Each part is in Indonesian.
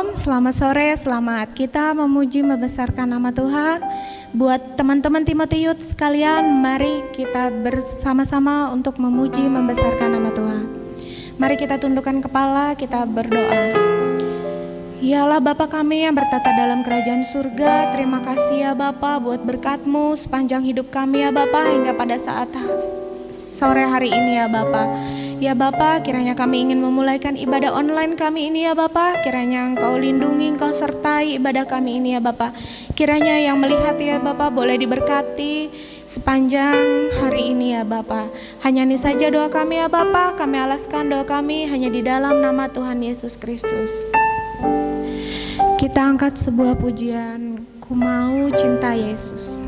Shalom, selamat sore, selamat kita memuji membesarkan nama Tuhan. Buat teman-teman Timotius sekalian, mari kita bersama-sama untuk memuji membesarkan nama Tuhan. Mari kita tundukkan kepala, kita berdoa. Ya Allah Bapa kami yang bertata dalam kerajaan surga, terima kasih ya Bapa buat berkat-Mu sepanjang hidup kami ya Bapa hingga pada saat sore hari ini ya Bapa. Ya Bapa, kiranya kami ingin memulaikan ibadah online kami ini ya Bapa. Kiranya Engkau lindungi, Engkau sertai ibadah kami ini ya Bapa. Kiranya yang melihat ya Bapa boleh diberkati sepanjang hari ini ya Bapa. Hanya ini saja doa kami ya Bapa. Kami alaskan doa kami hanya di dalam nama Tuhan Yesus Kristus. Kita angkat sebuah pujian, Ku Mau Cinta Yesus.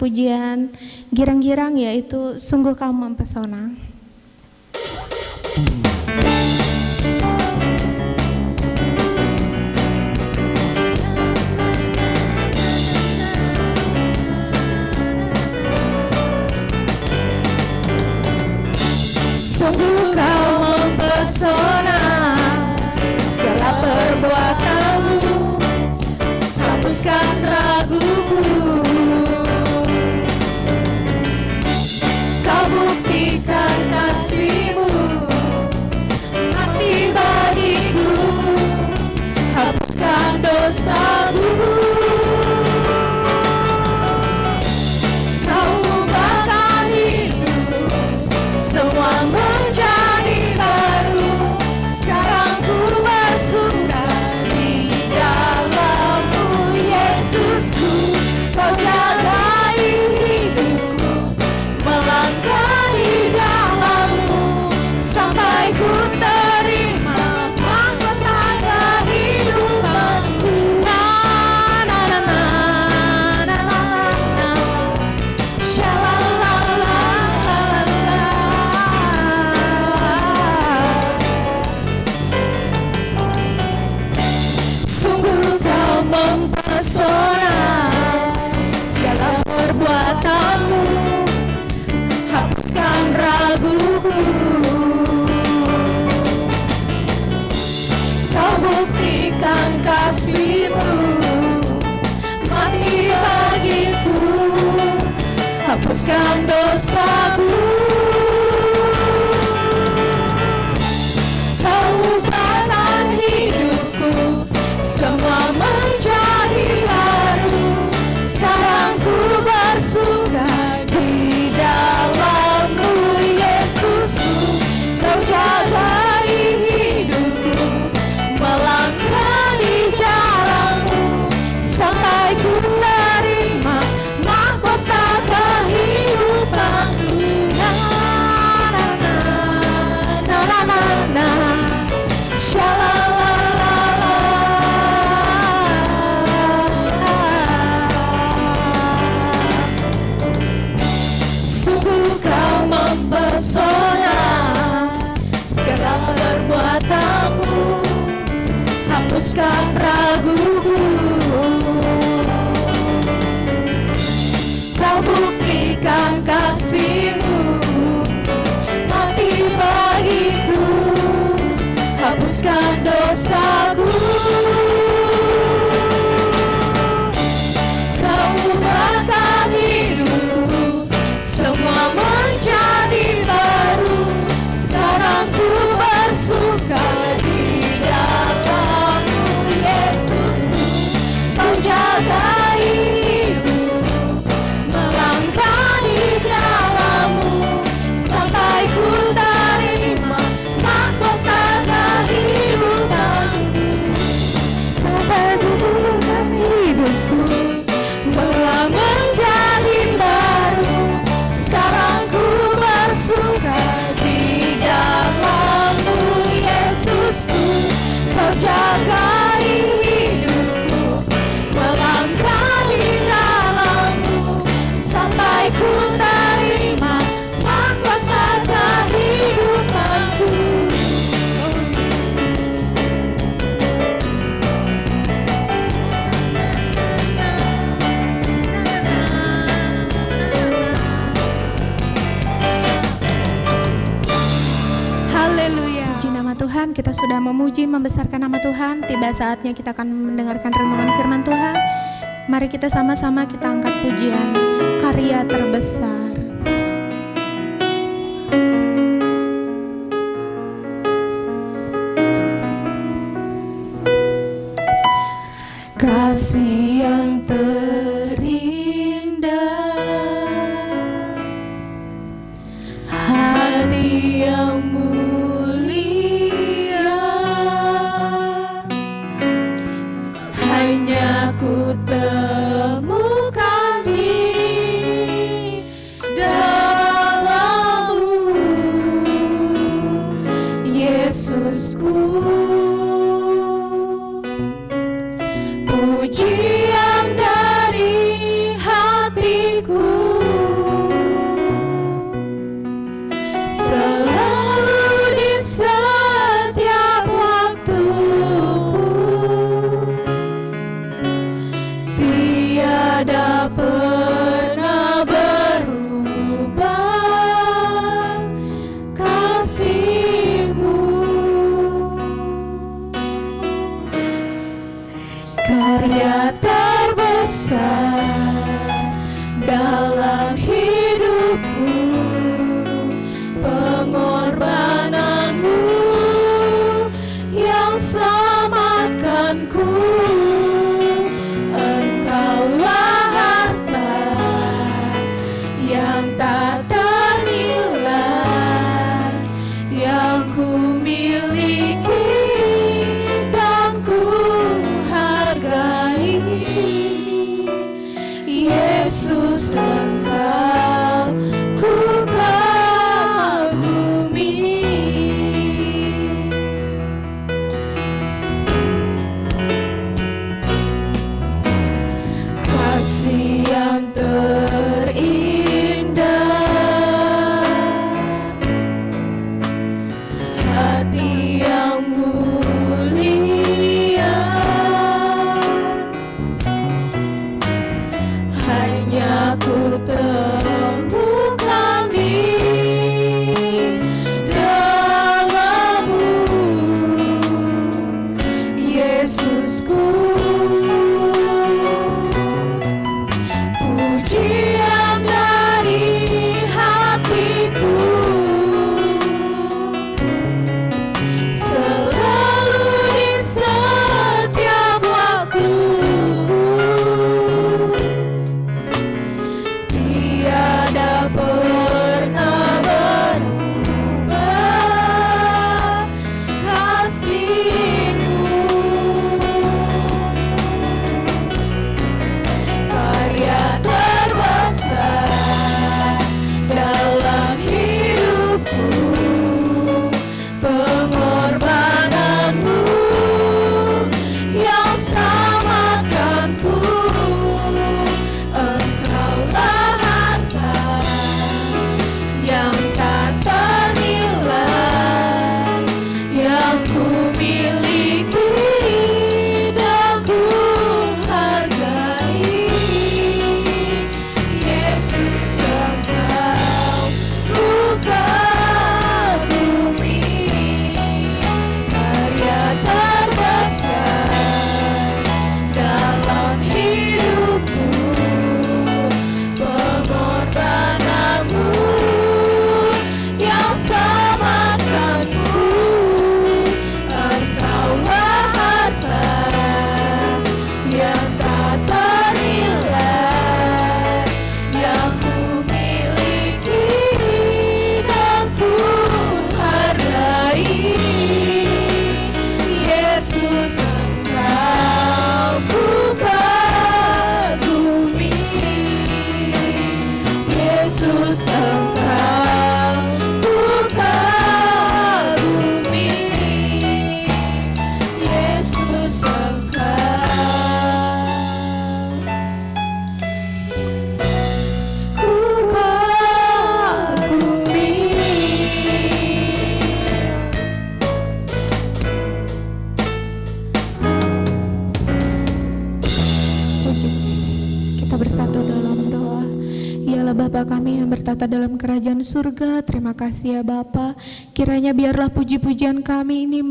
pujian girang-girang, yaitu Sungguh Kau Mempesona. Sungguh Kau mempesona, segala perbuatanmu hapuskan raguku. Kau buktikan kasih-Mu, mati bagiku, hapuskan dosaku. Kau ubahkan hidupku, semua menjadi baru. Sekarang ku bersuka di dalam-Mu, Yesusku. Kau jagai hidupku, melangkah di jalan-Mu, sampai ku terima mahkota kehidupanku. Na na na na na na na, shalalala. Sungguh Kau mempesona, segala perbuatanmu hapuskan raguku. Kau buktikan kasih-Mu, mati bagiku, hapuskan dosaku. Kau ubahkan hidupku, semua menjadi baru. Sekarang ku bersuka di dalam-Mu, Yesusku. Kau jagai hidupku, melangkah di jalan-Mu, sampai ku menerima mahkota kehidupanku. Na na na na na na na, shalalala. Sungguh Kau mempesona, segala perbuatanmu hapuskan raguku. Kau buktikan kasih-Mu, mati bagiku, hapuskan dosaku. Kau ubahkan hidupku, semua menjadi baru. Sekarang ku bersuka di dalam-Mu, Yesusku. Kau jagai hidupku, melangkah di jalan-Mu, sampai ku terima mahkota kehidupanku. Sampai ku terima hidupku, semua menjadi baru. Sekarang ku bersuka di dalam-Mu, Yesusku. Kau jagai hidupku, melangkah di dalam-Mu, sampai ku terima mahkota kehidupanku. Haleluya. Puji nama Tuhan, kita sudah memuji membesarkan nama Tuhan. Tiba saatnya kita akan mendengarkan renungan firman Tuhan. Mari kita sama-sama kita angkat pujian Karya Terbesar. Kasih yang terindah, hati yang mulia, hanya ku temukan di bertata dalam kerajaan surga. Terima kasih ya Bapa. Kiranya biarlah puji-pujian kami ini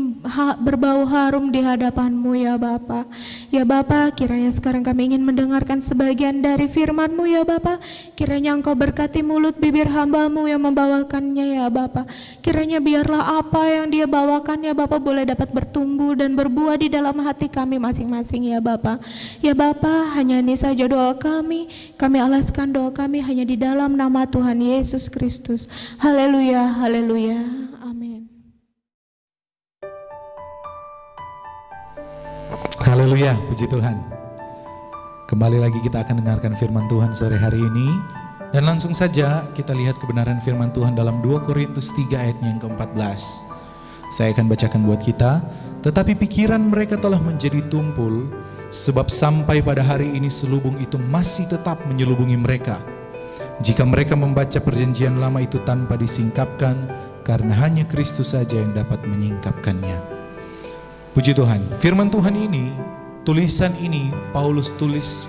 berbau harum di hadapan-Mu ya Bapa. Ya Bapa, kiranya sekarang kami ingin mendengarkan sebagian dari firman-Mu ya Bapa. Kiranya Engkau berkati mulut bibir hamba-Mu yang membawakannya ya Bapa. Kiranya biarlah apa yang dia bawakan ya Bapa boleh dapat bertumbuh dan berbuah di dalam hati kami masing-masing ya Bapa. Ya Bapa, hanya ini saja doa kami. Kami alaskan doa kami hanya di dalam nama Tuhan Yesus Kristus. Haleluya, haleluya, amin. Haleluya, puji Tuhan. Kembali lagi kita akan dengarkan firman Tuhan sore hari ini. Dan langsung saja kita lihat kebenaran firman Tuhan dalam 2 Korintus 3 ayatnya yang ke-14. Saya akan bacakan buat kita. Tetapi pikiran mereka telah menjadi tumpul, sebab sampai pada hari ini selubung itu masih tetap menyelubungi mereka. Jika mereka membaca perjanjian lama itu tanpa disingkapkan, karena hanya Kristus saja yang dapat menyingkapkannya. Puji Tuhan, firman Tuhan ini, tulisan ini Paulus tulis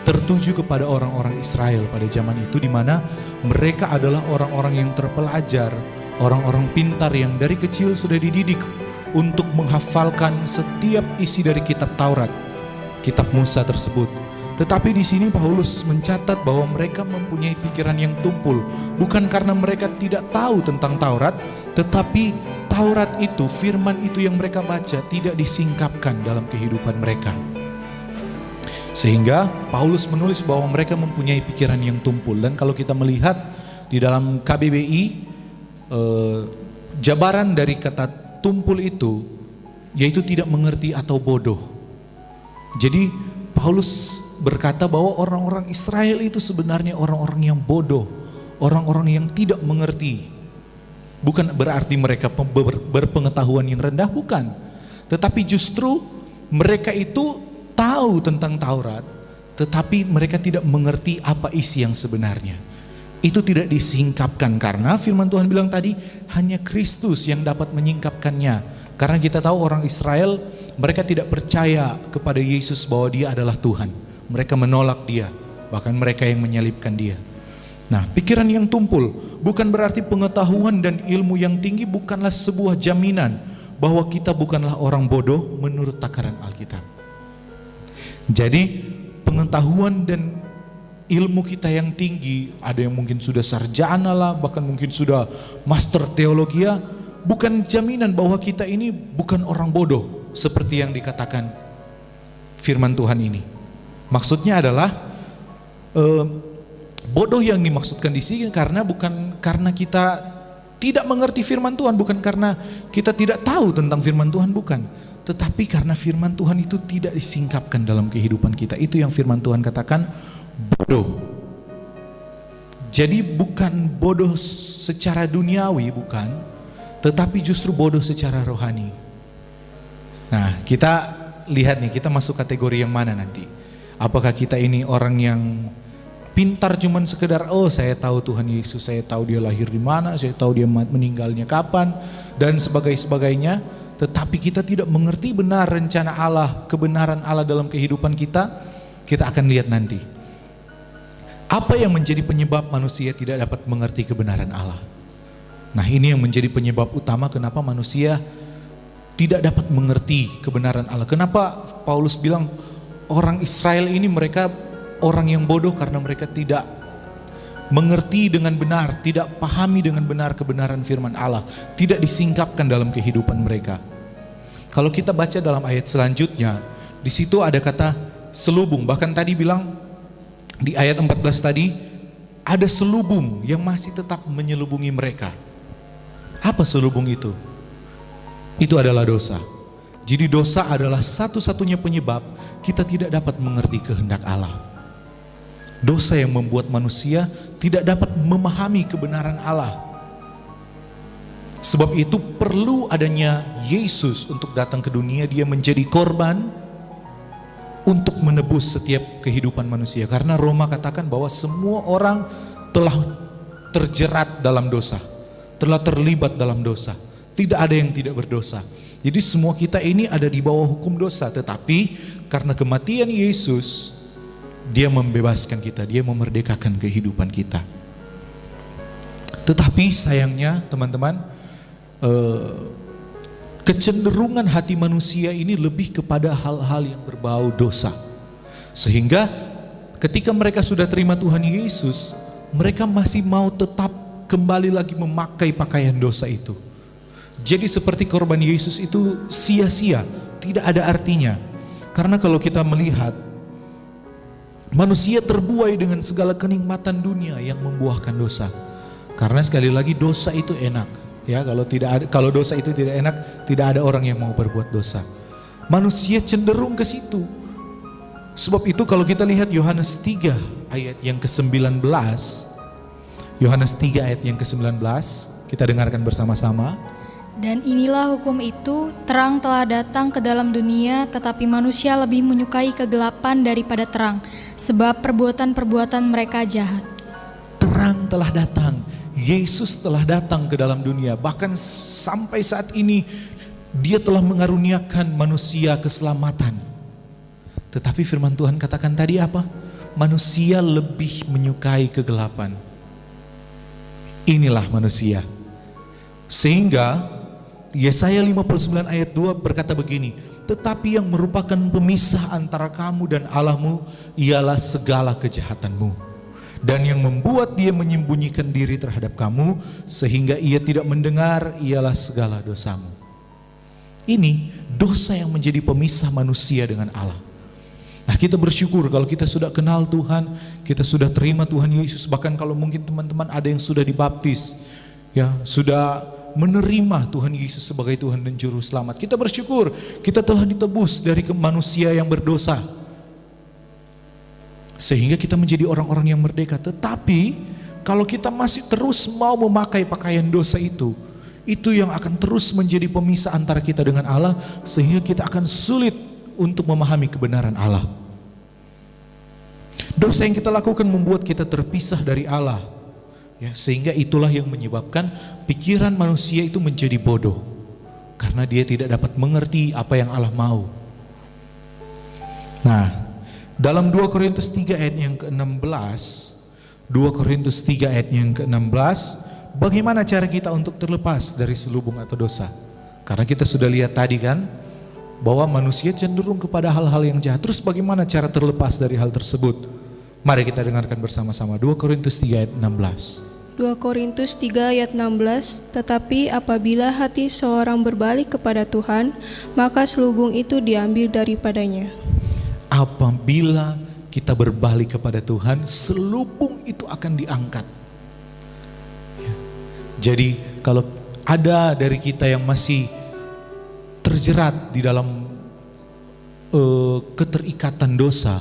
tertuju kepada orang-orang Israel pada zaman itu, di mana mereka adalah orang-orang yang terpelajar, orang-orang pintar yang dari kecil sudah dididik untuk menghafalkan setiap isi dari kitab Taurat, kitab Musa tersebut. Tetapi di sini Paulus mencatat bahwa mereka mempunyai pikiran yang tumpul, bukan karena mereka tidak tahu tentang Taurat, tetapi Taurat itu, firman itu yang mereka baca tidak disingkapkan dalam kehidupan mereka. Sehingga Paulus menulis bahwa mereka mempunyai pikiran yang tumpul. Dan kalau kita melihat di dalam KBBI, jabaran dari kata tumpul itu yaitu tidak mengerti atau bodoh. Jadi Paulus berkata bahwa orang-orang Israel itu sebenarnya orang-orang yang bodoh, orang-orang yang tidak mengerti. Bukan berarti mereka berpengetahuan yang rendah, bukan. Tetapi justru mereka itu tahu tentang Taurat, tetapi mereka tidak mengerti apa isi yang sebenarnya. Itu tidak disingkapkan karena firman Tuhan bilang tadi hanya Kristus yang dapat menyingkapkannya. Karena kita tahu orang Israel, mereka tidak percaya kepada Yesus bahwa dia adalah Tuhan. Mereka menolak dia, bahkan mereka yang menyalibkan dia. Nah, pikiran yang tumpul bukan berarti pengetahuan dan ilmu yang tinggi bukanlah sebuah jaminan bahwa kita bukanlah orang bodoh menurut takaran Alkitab. Jadi pengetahuan dan ilmu kita yang tinggi, ada yang mungkin sudah sarjana lah, bahkan mungkin sudah master teologi, bukan jaminan bahwa kita ini bukan orang bodoh seperti yang dikatakan firman Tuhan ini. Maksudnya adalah bodoh yang dimaksudkan di sini bukan karena kita tidak mengerti firman Tuhan, bukan karena kita tidak tahu tentang firman Tuhan, bukan. Tetapi karena firman Tuhan itu tidak disingkapkan dalam kehidupan kita. Itu yang firman Tuhan katakan bodoh. Jadi bukan bodoh secara duniawi, bukan, tetapi justru bodoh secara rohani. Nah, kita lihat nih, kita masuk kategori yang mana nanti? Apakah kita ini orang yang pintar cuman sekedar, oh saya tahu Tuhan Yesus, saya tahu dia lahir di mana, saya tahu dia meninggalnya kapan, dan sebagainya, tetapi kita tidak mengerti benar rencana Allah, kebenaran Allah dalam kehidupan kita akan lihat nanti. Apa yang menjadi penyebab manusia tidak dapat mengerti kebenaran Allah? Nah, ini yang menjadi penyebab utama kenapa manusia tidak dapat mengerti kebenaran Allah. Kenapa Paulus bilang orang Israel ini mereka orang yang bodoh karena mereka tidak mengerti dengan benar, tidak pahami dengan benar kebenaran firman Allah, tidak disingkapkan dalam kehidupan mereka. Kalau kita baca dalam ayat selanjutnya, di situ ada kata selubung. Bahkan tadi bilang di ayat 14 tadi ada selubung yang masih tetap menyelubungi mereka. Apa selubung itu? Itu adalah dosa. Jadi dosa adalah satu-satunya penyebab kita tidak dapat mengerti kehendak Allah. Dosa yang membuat manusia tidak dapat memahami kebenaran Allah. Sebab itu perlu adanya Yesus untuk datang ke dunia. Dia menjadi korban untuk menebus setiap kehidupan manusia. Karena Roma katakan bahwa semua orang telah terjerat dalam dosa, telah terlibat dalam dosa. Tidak ada yang tidak berdosa. Jadi semua kita ini ada di bawah hukum dosa. Tetapi karena kematian Yesus, dia membebaskan kita, dia memerdekakan kehidupan kita. Tetapi sayangnya teman-teman, kecenderungan hati manusia ini lebih kepada hal-hal yang berbau dosa. Sehingga ketika mereka sudah terima Tuhan Yesus, mereka masih mau tetap kembali lagi memakai pakaian dosa itu. Jadi seperti korban Yesus itu sia-sia, tidak ada artinya. Karena kalau kita melihat, manusia terbuai dengan segala kenikmatan dunia yang membuahkan dosa. Karena sekali lagi dosa itu enak, ya. Kalau dosa itu tidak enak, tidak ada orang yang mau berbuat dosa. Manusia cenderung ke situ. Sebab itu kalau kita lihat Yohanes 3 ayat yang ke-19, Yohanes 3 ayat yang ke-19, kita dengarkan bersama-sama. Dan inilah hukum itu, terang telah datang ke dalam dunia, tetapi manusia lebih menyukai kegelapan daripada terang, sebab perbuatan-perbuatan mereka jahat. Terang telah datang, Yesus telah datang ke dalam dunia. Bahkan sampai saat ini Dia telah mengaruniakan manusia keselamatan. Tetapi firman Tuhan katakan tadi apa? Manusia lebih menyukai kegelapan. Inilah manusia. Sehingga Yesaya 59 ayat 2 berkata begini, tetapi yang merupakan pemisah antara kamu dan Allahmu ialah segala kejahatanmu, dan yang membuat dia menyembunyikan diri terhadap kamu sehingga ia tidak mendengar ialah segala dosamu. Ini dosa yang menjadi pemisah manusia dengan Allah. Nah, kita bersyukur kalau kita sudah kenal Tuhan, kita sudah terima Tuhan Yesus. Bahkan kalau mungkin teman-teman ada yang sudah dibaptis, ya, sudah menerima Tuhan Yesus sebagai Tuhan dan Juru Selamat. Kita bersyukur kita telah ditebus dari manusia yang berdosa, sehingga kita menjadi orang-orang yang merdeka. Tetapi kalau kita masih terus mau memakai pakaian dosa itu yang akan terus menjadi pemisah antara kita dengan Allah, sehingga kita akan sulit untuk memahami kebenaran Allah. Dosa yang kita lakukan membuat kita terpisah dari Allah, ya, sehingga itulah yang menyebabkan pikiran manusia itu menjadi bodoh, karena dia tidak dapat mengerti apa yang Allah mau. Nah, dalam 2 Korintus 3 ayat yang ke-16, 2 Korintus 3 ayat yang ke-16, bagaimana cara kita untuk terlepas dari selubung atau dosa? Karena kita sudah lihat tadi kan, bahwa manusia cenderung kepada hal-hal yang jahat. Terus bagaimana cara terlepas dari hal tersebut? Mari kita dengarkan bersama-sama 2 Korintus 3 ayat 16. 2 Korintus 3 ayat 16, tetapi apabila hati seorang berbalik kepada Tuhan, maka selubung itu diambil daripadanya. Apabila kita berbalik kepada Tuhan, selubung itu akan diangkat. Ya. Jadi kalau ada dari kita yang masih terjerat di dalam keterikatan dosa,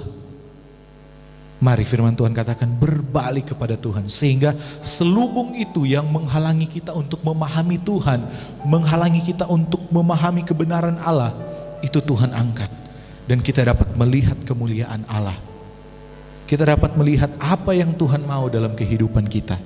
mari firman Tuhan katakan berbalik kepada Tuhan, sehingga selubung itu yang menghalangi kita untuk memahami Tuhan, menghalangi kita untuk memahami kebenaran Allah, itu Tuhan angkat, dan kita dapat melihat kemuliaan Allah. Kita dapat melihat apa yang Tuhan mau dalam kehidupan kita.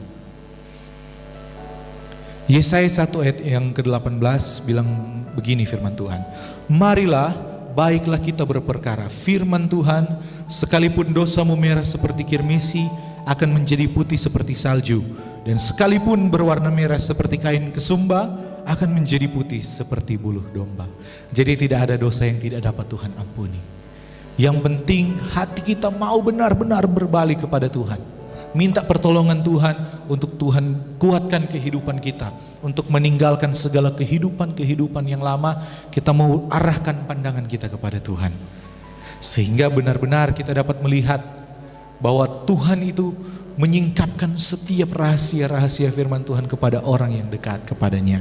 Yesaya 1 ayat yang ke-18 bilang begini firman Tuhan, marilah baiklah kita berperkara, firman Tuhan, sekalipun dosamu merah seperti kirmisi akan menjadi putih seperti salju, dan sekalipun berwarna merah seperti kain kesumba akan menjadi putih seperti buluh domba. Jadi tidak ada dosa yang tidak dapat Tuhan ampuni. Yang penting hati kita mau benar-benar berbalik kepada Tuhan, minta pertolongan Tuhan untuk Tuhan kuatkan kehidupan kita, untuk meninggalkan segala kehidupan yang lama. Kita mau arahkan pandangan kita kepada Tuhan, sehingga benar-benar kita dapat melihat bahwa Tuhan itu menyingkapkan setiap rahasia-rahasia firman Tuhan kepada orang yang dekat kepadanya.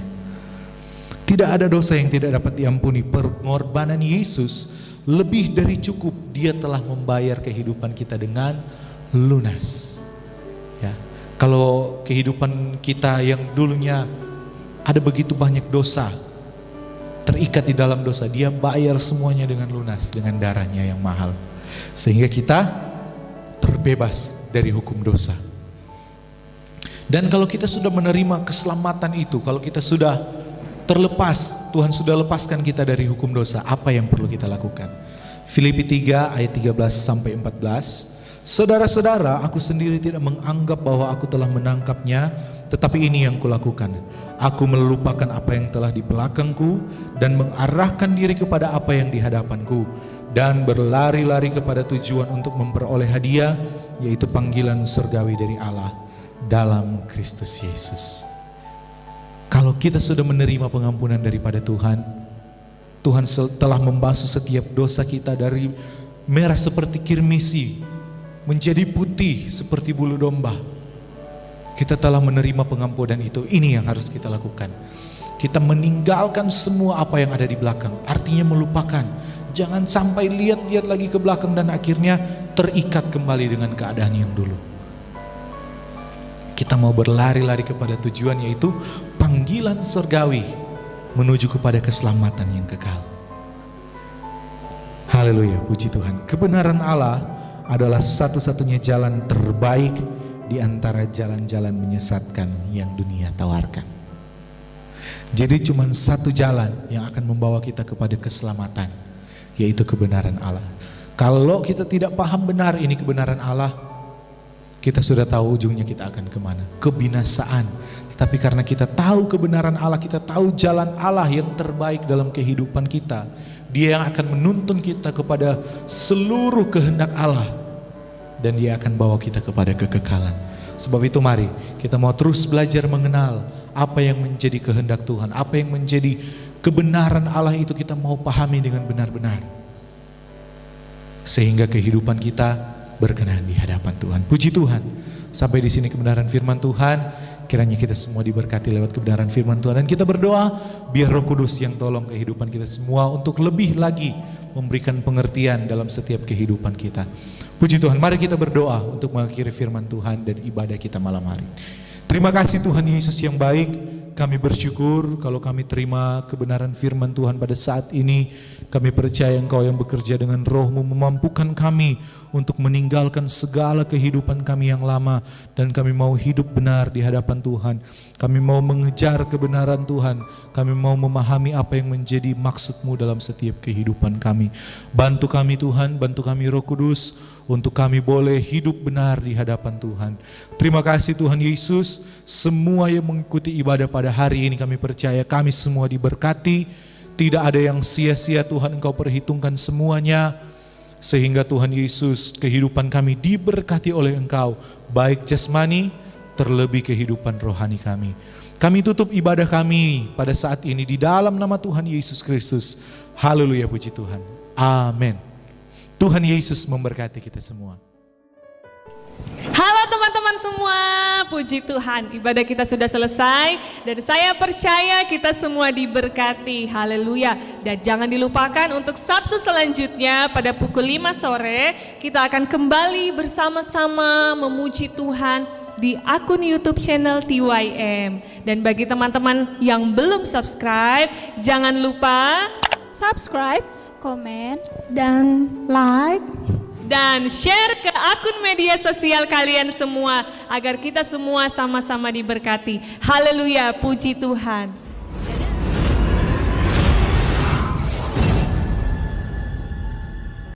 Tidak ada dosa yang tidak dapat diampuni. Pengorbanan Yesus lebih dari cukup. Dia telah membayar kehidupan kita dengan lunas. Ya, kalau kehidupan kita yang dulunya ada begitu banyak dosa, terikat di dalam dosa, Dia bayar semuanya dengan lunas, dengan darahnya yang mahal, sehingga kita terbebas dari hukum dosa. Dan kalau kita sudah menerima keselamatan itu, kalau kita sudah terlepas, Tuhan sudah lepaskan kita dari hukum dosa, apa yang perlu kita lakukan? Filipi 3 ayat 13 sampai 14. Saudara-saudara, aku sendiri tidak menganggap bahwa aku telah menangkapnya, tetapi ini yang kulakukan. Aku melupakan apa yang telah di belakangku dan mengarahkan diri kepada apa yang di hadapanku, dan berlari-lari kepada tujuan untuk memperoleh hadiah, yaitu panggilan surgawi dari Allah dalam Kristus Yesus. Kalau kita sudah menerima pengampunan daripada Tuhan, Tuhan telah membasuh setiap dosa kita dari merah seperti kirmisi menjadi putih seperti bulu domba. Kita telah menerima pengampunan itu. Ini yang harus kita lakukan. Kita meninggalkan semua apa yang ada di belakang. Artinya melupakan. Jangan sampai lihat-lihat lagi ke belakang dan akhirnya terikat kembali dengan keadaan yang dulu. Kita mau berlari-lari kepada tujuan, yaitu panggilan surgawi menuju kepada keselamatan yang kekal. Haleluya, puji Tuhan. Kebenaran Allah adalah satu-satunya jalan terbaik di antara jalan-jalan menyesatkan yang dunia tawarkan. Jadi cuma satu jalan yang akan membawa kita kepada keselamatan, yaitu kebenaran Allah. Kalau kita tidak paham benar ini kebenaran Allah, kita sudah tahu ujungnya kita akan kemana? Kebinasaan. Tetapi karena kita tahu kebenaran Allah, kita tahu jalan Allah yang terbaik dalam kehidupan kita, Dia yang akan menuntun kita kepada seluruh kehendak Allah, dan Dia akan bawa kita kepada kekekalan. Sebab itu mari kita mau terus belajar mengenal apa yang menjadi kehendak Tuhan, apa yang menjadi kebenaran Allah itu kita mau pahami dengan benar-benar, sehingga kehidupan kita berkenan di hadapan Tuhan. Puji Tuhan. Sampai di sini kebenaran firman Tuhan. Kiranya kita semua diberkati lewat kebenaran firman Tuhan, dan kita berdoa biar Roh Kudus yang tolong kehidupan kita semua untuk lebih lagi memberikan pengertian dalam setiap kehidupan kita. Puji Tuhan, mari kita berdoa untuk mengakhiri firman Tuhan dan ibadah kita malam hari. Terima kasih Tuhan Yesus yang baik. Kami bersyukur kalau kami terima kebenaran firman Tuhan pada saat ini. Kami percaya Engkau yang bekerja dengan Roh-Mu memampukan kami untuk meninggalkan segala kehidupan kami yang lama, dan kami mau hidup benar di hadapan Tuhan. Kami mau mengejar kebenaran Tuhan. Kami mau memahami apa yang menjadi maksud-Mu dalam setiap kehidupan kami. Bantu kami Tuhan, bantu kami Roh Kudus, untuk kami boleh hidup benar di hadapan Tuhan. Terima kasih Tuhan Yesus. Semua yang mengikuti ibadah pada hari ini, kami percaya kami semua diberkati. Tidak ada yang sia-sia Tuhan, Engkau perhitungkan semuanya, sehingga Tuhan Yesus kehidupan kami diberkati oleh Engkau, baik jasmani terlebih kehidupan rohani kami. Kami tutup ibadah kami pada saat ini di dalam nama Tuhan Yesus Kristus. Haleluya, puji Tuhan. Amin. Tuhan Yesus memberkati kita semua. Halo teman-teman semua, puji Tuhan, ibadah kita sudah selesai dan saya percaya kita semua diberkati, haleluya. Dan jangan dilupakan untuk Sabtu selanjutnya pada pukul 5 sore kita akan kembali bersama-sama memuji Tuhan di akun YouTube channel TYM. Dan bagi teman-teman yang belum subscribe, jangan lupa Subscribe, komen, dan like. dan share ke akun media sosial kalian semua agar kita semua sama-sama diberkati. Haleluya, puji Tuhan.